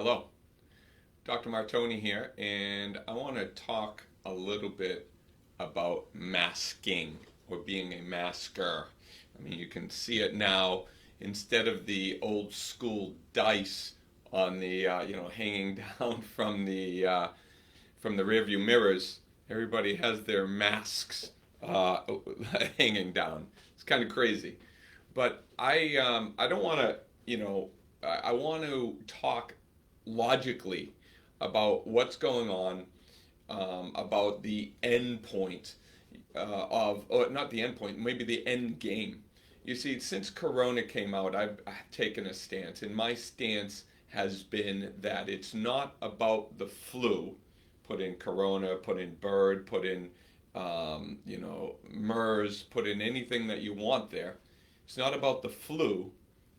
Hello, Dr. Martone here, and I want to talk a little bit about masking or being a masker. I mean, you can see it now instead of the old school dice on the hanging down from the rearview mirrors. Everybody has their masks hanging down. It's kind of crazy, but I don't want to I want to talk logically about what's going on, about the end point or not the end point, maybe the end game. You see, since Corona came out, I've taken a stance, and my stance has been that it's not about the flu. Put in Corona, put in bird, put in MERS, put in anything that you want there. It's not about the flu,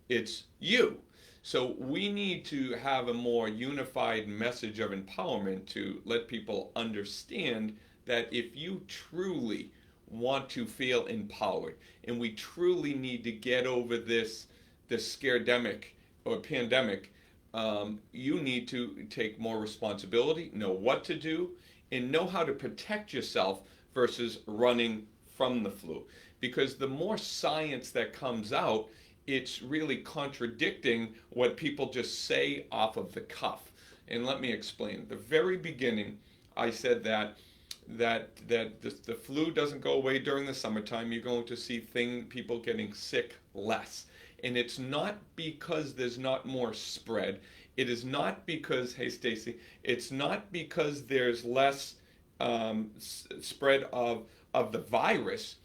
it's you. So we need to have a more unified message of empowerment to let people understand that if you truly want to feel empowered, and we truly need to get over this scaredemic or pandemic, you need to take more responsibility, know what to do, and know how to protect yourself versus running from the flu. Because the more science that comes out, it's really contradicting what people just say off of the cuff. And let me explain. At the very beginning, I said that the flu doesn't go away during the summertime. You're going to see people getting sick less. And it's not because there's not more spread. It is not because, hey Stacy, it's not because there's less spread of the virus.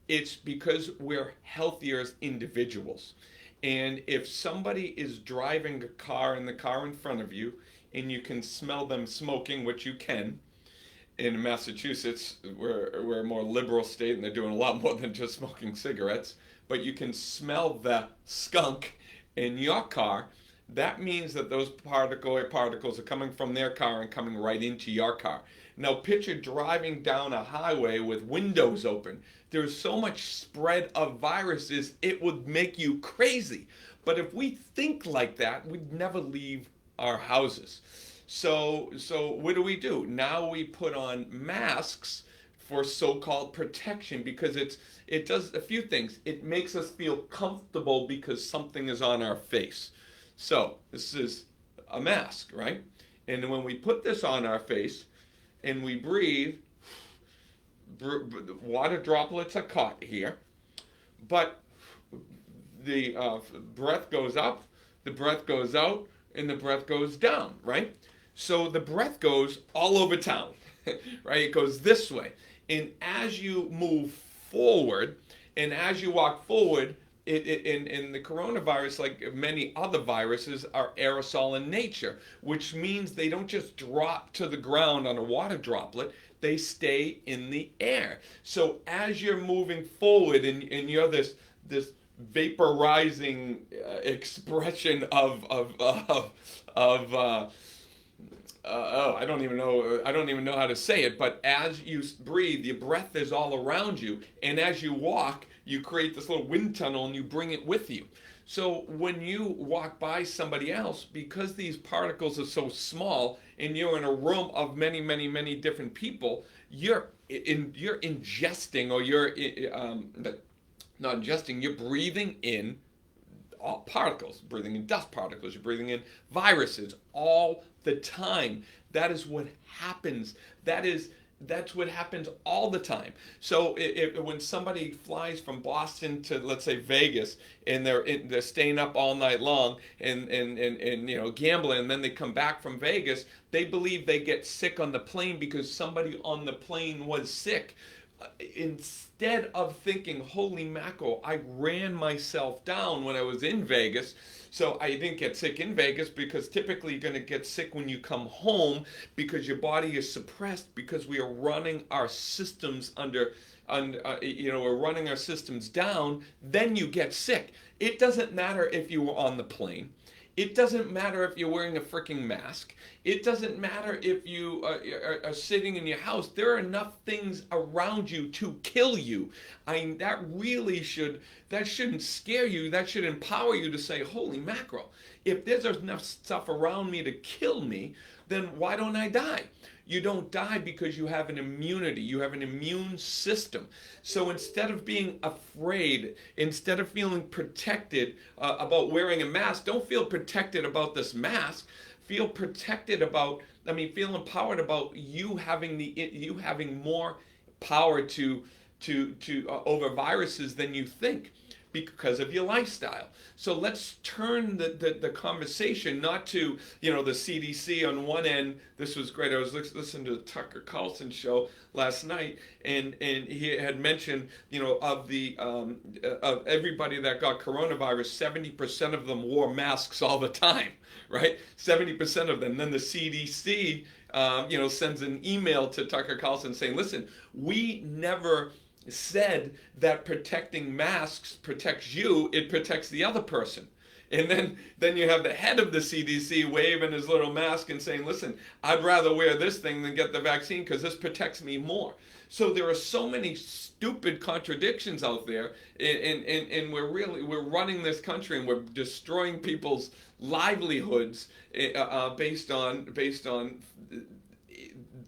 It's because we're healthier as individuals. And if somebody is driving a car in the car in front of you and you can smell them smoking, which you can, in Massachusetts, we're a more liberal state and they're doing a lot more than just smoking cigarettes, but you can smell the skunk in your car, that means that those particles are coming from their car and coming right into your car. Now picture driving down a highway with windows open. There's so much spread of viruses, it would make you crazy. But if we think like that, we'd never leave our houses. So what do? Now we put on masks for so-called protection because it does a few things. It makes us feel comfortable because something is on our face. So this is a mask, right? And when we put this on our face and we breathe, water droplets are caught here, but the breath goes up, the breath goes out, and the breath goes down, right? So the breath goes all over town, right? It goes this way. And as you move forward, and as you walk forward, in the coronavirus, like many other viruses, are aerosol in nature, which means they don't just drop to the ground on a water droplet, they stay in the air. So as you're moving forward and you're this vaporizing expression of I don't even know how to say it, but as you breathe, your breath is all around you, and as you walk, you create this little wind tunnel and you bring it with you. So when you walk by somebody else, because these particles are so small and you're in a room of many, many, many different people, you're ingesting, or you're not ingesting, you're breathing in all particles, breathing in dust particles, you're breathing in viruses all the time. That is what happens. That's what happens all the time. So when somebody flies from Boston to, let's say, Vegas, and they're staying up all night long and gambling, and then they come back from Vegas, they believe they get sick on the plane because somebody on the plane was sick. Instead of thinking, holy mackerel, I ran myself down when I was in Vegas, so I didn't get sick in Vegas, because typically you're going to get sick when you come home because your body is suppressed, because we are running our systems we're running our systems down, then you get sick. It doesn't matter if you were on the plane. It doesn't matter if you're wearing a freaking mask. It doesn't matter if you are sitting in your house. There are enough things around you to kill you. That that shouldn't scare you. That should empower you to say, holy mackerel, if there's enough stuff around me to kill me, then why don't I die? You don't die because you have an immunity. You have an immune system. So instead of being afraid, instead of feeling protected about wearing a mask, don't feel protected about this mask. Feel protected about, feel empowered about you having more power to over viruses than you think, because of your lifestyle. So let's turn the conversation not to, the CDC on one end. This was great. I was listening to the Tucker Carlson show last night, and he had mentioned, of everybody that got coronavirus, 70% of them wore masks all the time, right? 70% of them. Then the CDC, sends an email to Tucker Carlson saying, listen, we never said that protecting masks protects you, it protects the other person. And then you have the head of the CDC waving his little mask and saying, listen, I'd rather wear this thing than get the vaccine because this protects me more. So there are so many stupid contradictions out there, and we're running this country and we're destroying people's livelihoods based on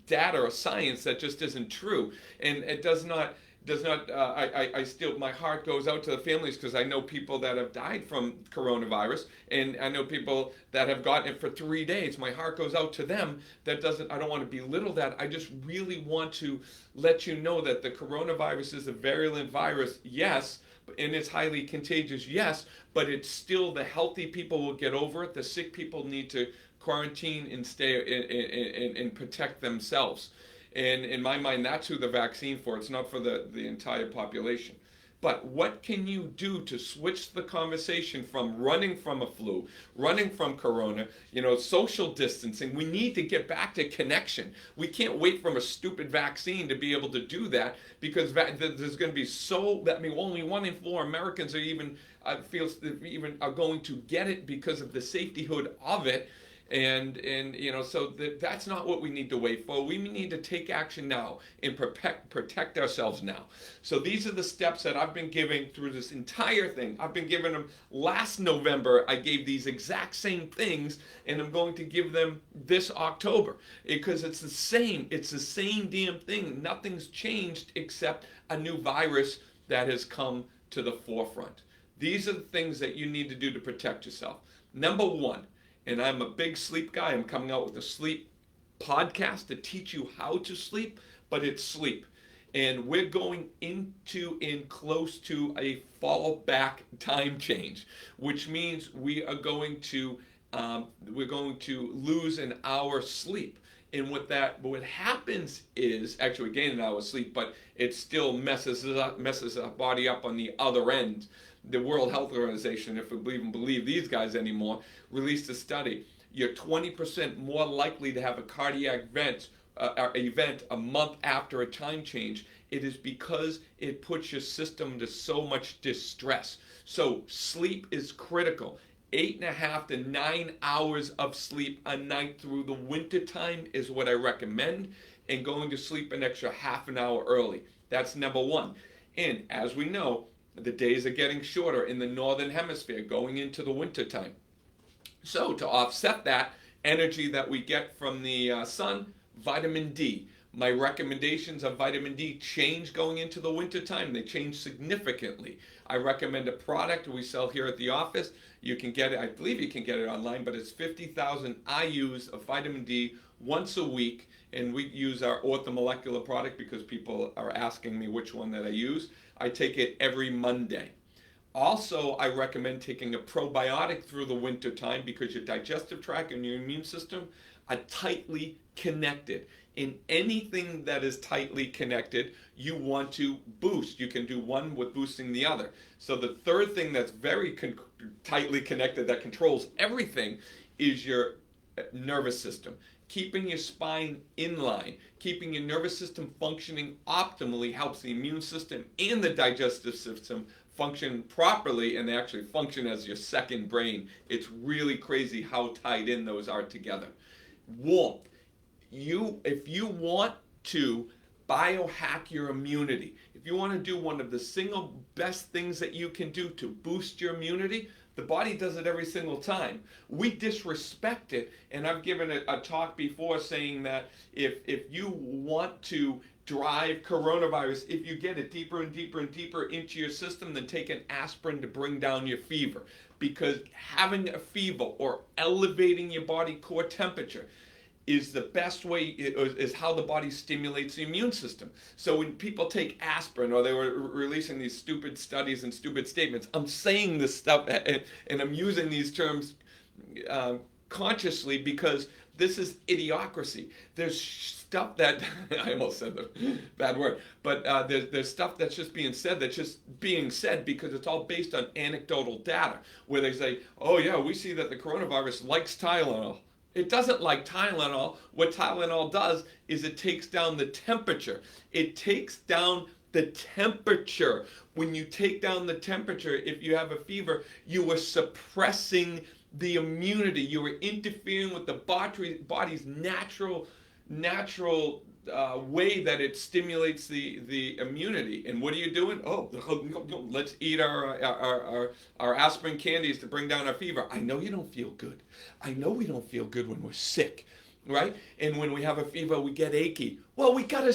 data or science that just isn't true. And it does not, I still, my heart goes out to the families, because I know people that have died from coronavirus, and I know people that have gotten it for 3 days. My heart goes out to them. I don't want to belittle that. I just really want to let you know that the coronavirus is a virulent virus, yes, and it's highly contagious, yes, but it's still, the healthy people will get over it. The sick people need to quarantine and stay and protect themselves. And in my mind, that's who the vaccine for. It's not for the entire population. But what can you do to switch the conversation from running from a flu, running from corona, social distancing? We need to get back to connection. We can't wait for a stupid vaccine to be able to do that, because there's going to be only 1 in 4 Americans are going to get it because of the safetyhood of it. And so that's not what we need to wait for. We need to take action now and protect ourselves now. So these are the steps that I've been giving through this entire thing. I've been giving them last November. I gave these exact same things, and I'm going to give them this October, because it's the same damn thing. Nothing's changed except a new virus that has come to the forefront. These are the things that you need to do to protect yourself. Number 1, and I'm a big sleep guy. I'm coming out with a sleep podcast to teach you how to sleep, but it's sleep. And we're going close to a fallback time change, which means we're going to lose an hour sleep. And what happens is, actually we gain an hour sleep, but it still messes our body up on the other end. The World Health Organization, if we even believe these guys anymore, released a study. You're 20% more likely to have a cardiac event a month after a time change. It is because it puts your system to so much distress. So sleep is critical. 8.5 to 9 hours of sleep a night through the winter time is what I recommend, and going to sleep an extra half an hour early. That's number 1. And as we know, the days are getting shorter in the northern hemisphere going into the winter time. So to offset that energy that we get from the sun, vitamin D. My recommendations of vitamin D change going into the winter time. They change significantly. I recommend a product we sell here at the office. You can get it, I believe you can get it online, but it's 50,000 IUs of vitamin D once a week. And we use our orthomolecular product because people are asking me which one that I use. I take it every Monday. Also, I recommend taking a probiotic through the winter time, because your digestive tract and your immune system are tightly connected. In anything that is tightly connected, you want to boost. You can do one with boosting the other. So the third thing that's very tightly connected that controls everything is your nervous system. Keeping your spine in line, keeping your nervous system functioning optimally helps the immune system and the digestive system function properly, and they actually function as your second brain. It's really crazy how tied in those are together. Warmth. If you want to biohack your immunity. If you want to do one of the single best things that you can do to boost your immunity, the body does it every single time. We disrespect it, and I've given a talk before saying that if you want to drive coronavirus, if you get it deeper and deeper and deeper into your system, then take an aspirin to bring down your fever. Because having a fever or elevating your body core temperature is the best way, is how the body stimulates the immune system. So when people take aspirin, or they were releasing these stupid studies and stupid statements, I'm saying this stuff and I'm using these terms consciously because this is idiocracy. There's stuff that, I almost said the bad word, but there's stuff that's just being said because it's all based on anecdotal data, where they say, oh yeah, we see that the coronavirus likes Tylenol. It doesn't like Tylenol. What Tylenol does is it takes down the temperature. It takes down the temperature. When you take down the temperature, if you have a fever, you are suppressing the immunity. You are interfering with the body's natural way that it stimulates the immunity. And what are you doing? Oh, let's eat our aspirin candies to bring down our fever. I know you don't feel good. I know we don't feel good when we're sick, right? And when we have a fever, we get achy. Well, we can't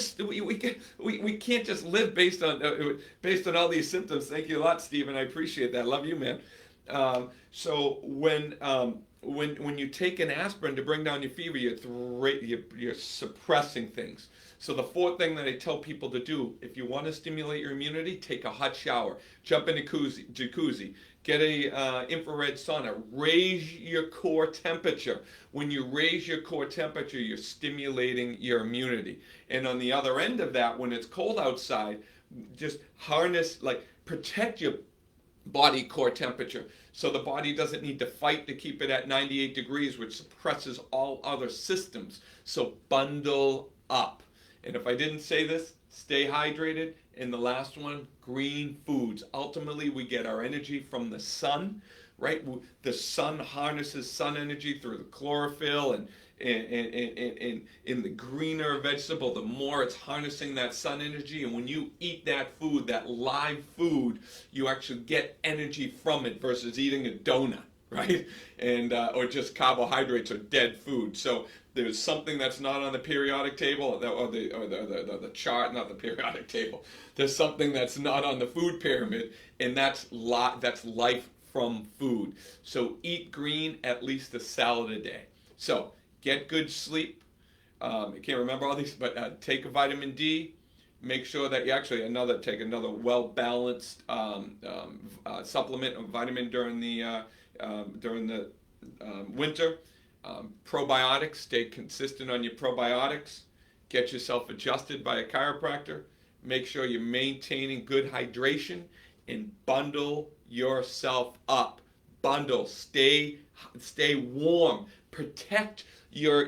just live based on all these symptoms. Thank you a lot, Stephen. I appreciate that. Love you, man. So when you take an aspirin to bring down your fever, you're suppressing things. So the fourth thing that I tell people to do, if you want to stimulate your immunity, take a hot shower, jump in a jacuzzi, get a infrared sauna, raise your core temperature. When you raise your core temperature, you're stimulating your immunity. And on the other end of that, when it's cold outside, just protect your body core temperature, so the body doesn't need to fight to keep it at 98 degrees, which suppresses all other systems. So bundle up. And if I didn't say this, stay hydrated. And the last one, green foods. Ultimately, we get our energy from the sun, right? The sun harnesses sun energy through the chlorophyll, and in the greener vegetable, the more it's harnessing that sun energy. And when you eat that food, that live food, you actually get energy from it versus eating a donut, right? And or just carbohydrates or dead food. So there's something that's not on the periodic table, or the chart, not the periodic table. There's something that's not on the food pyramid, and that's life from food. So eat green, at least a salad a day. So get good sleep. I can't remember all these, but take a vitamin D. Make sure that you actually take another well-balanced supplement of vitamin during the winter. Probiotics. Stay consistent on your probiotics. Get yourself adjusted by a chiropractor. Make sure you're maintaining good hydration, and bundle yourself up. Bundle. Stay warm. Protect your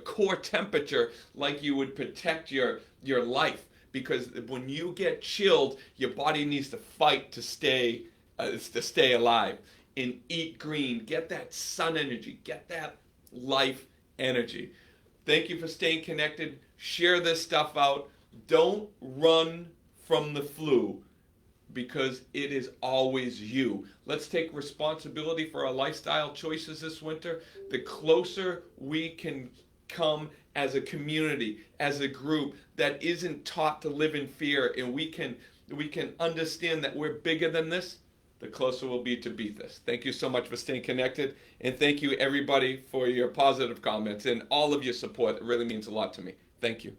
core temperature like you would protect your life, because when you get chilled, your body needs to fight to stay alive. And eat green, get that sun energy, get that life energy. Thank you for staying connected. Share this stuff out. Don't run from the flu, because it is always you. Let's take responsibility for our lifestyle choices this winter. The closer we can come as a community, as a group that isn't taught to live in fear, and we can understand that we're bigger than this, the closer we'll be to beat this. Thank you so much for staying connected, and thank you everybody for your positive comments and all of your support. It really means a lot to me. Thank you.